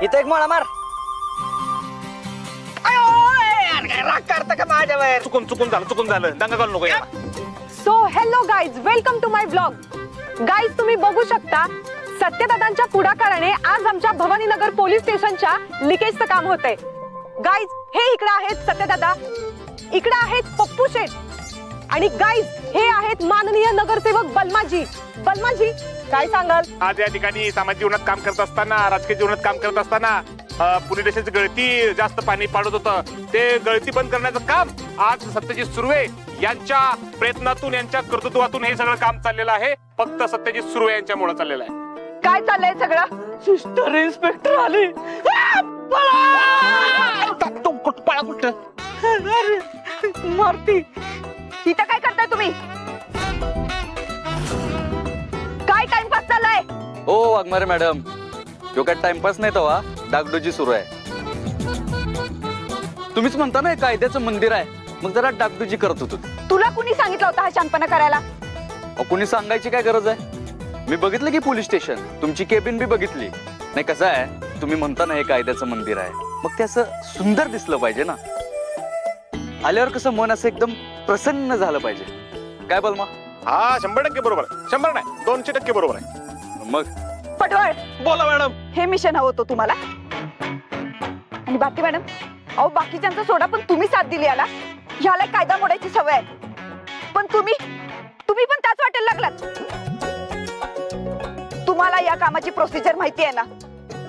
इथं एक मोळा मार. राग करता का माझ्यावर? चुकून झालं दंगा करू नको यार. So hello guys, welcome to my blog. Guys तुम्ही बघू शकता सत्यदादांच्या पुढाकाराने आज आमच्या भवानीनगर पोलीस स्टेशनच्या लिकेजचं काम होतंय. गाईज हे इकडे आहेत सत्यदादा, इकडे आहेत पप्पू शेठ आणि गाईज हे आहेत माननीय नगरसेवक बलमाजी. बलमाजी काय सांगाल? आज या ठिकाणी सामाजिक जीवनात काम करत असताना, राजकीय जीवनात काम करत असताना पुणे स्टेशनची गळती जास्त पाणी पाडत होतं, ते गळती बंद करण्याचं काम आज सत्यजित सुर्वे यांच्या प्रयत्नातून, यांच्या कर्तृत्वातून हे सगळं काम चाललेलं आहे. फक्त सत्यजित सुर्वे यांच्यामुळे चाललेलं आहे. काय चाललंय सगळं? सिस्टर इन्स्पेक्टर आले. मारती. इथं काय करताय तुम्ही? काय टाइमपास चाललाय? ओ वाघमारे मॅडम, जो काय टाइमपास नाही तवा डागडुजी सुरू आहे. तुम्हीच म्हणता ना कायद्याचं मंदिर आहे, मग जरा डागडुजी करत होतो. तुला कुणी सांगितलं होतं हा शांतपणा करायला? कुणी सांगायची काय गरज आहे? मी बघितलं की पोलीस स्टेशन, तुमची केबिन बी बघितली. नाही कसं आहे, तुम्ही म्हणता ना हे कायद्याचं मंदिर आहे, मग ते असं सुंदर दिसलं पाहिजे ना. आल्यावर कसं मन असं एकदम प्रसन्न झालं पाहिजे. काय बलमा? हा 100% बरोबर आहे. 100 नाही 200% बरोबर आहे. मग पटवळ बोला मॅडम. हे मिशन हवं होतं तुम्हाला. आणि बाकी मॅडम, अहो बाकीच्यांचा सोडा, पण तुम्ही साथ दिली याला. ह्याला कायदा मोडायची सवय आहे, पण तुम्ही पण त्याच वाटेला लागलात. तुम्हाला या कामाची प्रोसिजर माहिती आहे ना?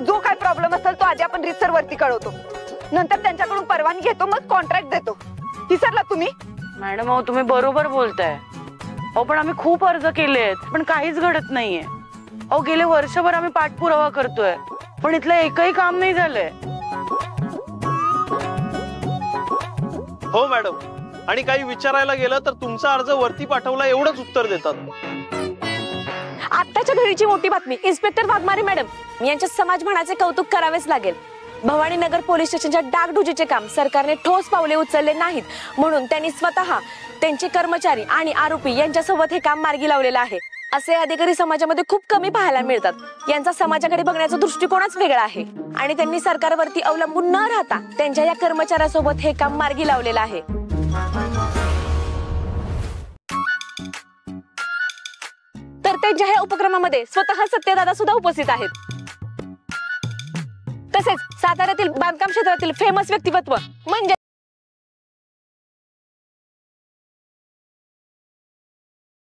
जो काय प्रॉब्लेम असेल तो आधी आपण रितसर वरती कळवतो, नंतर त्यांच्याकडून परवानगी घेतो, मग कॉन्ट्रॅक्ट देतो. विसरला तुम्ही? मॅडम अहो तुम्ही बरोबर बोलताय. अहो पण आम्ही खूप अर्ज केलेत, पण काहीच घडत नाहीये. अहो गेले वर्षभर आम्ही पाठपुरावा करतोय, पण इथलं एकही काम नाही झालंय. हो मॅडम, आणि काही विचारायला गेलं तर तुमचा अर्ज वरती पाठवला एवढंच उत्तर देतात. आत्ताच्या घडीची मोठी बातमी. इन्स्पेक्टर वाघमारे मॅडम यांच्या समाजमानाचे कौतुक करावेच लागेल. भवानीनगर पोलीस स्टेशनच्या डागडुजीचे काम सरकारने ठोस पावले उचलले नाहीत, म्हणून त्यांनी स्वतः, त्यांचे कर्मचारी आणि आरोपी यांच्यासोबत हे काम मार्गी लावलेलं आहे. असे अधिकारी समाजामध्ये खूप कमी पाहायला मिळतात. यांचा समाजाकडे बघण्याचा दृष्टिकोनच वेगळा आहे आणि त्यांनी सरकारवरती अवलंबून न राहता त्यांच्या या कर्मचाऱ्यासोबत हे काम मार्गी लावलेलं आहे. तर त्यांच्या या उपक्रमामध्ये स्वतः सत्यदादा सुद्धा उपस्थित आहेत. तसेच साताऱ्यातील बांधकाम क्षेत्रातील फेमस व्यक्तिमत्व म्हणजे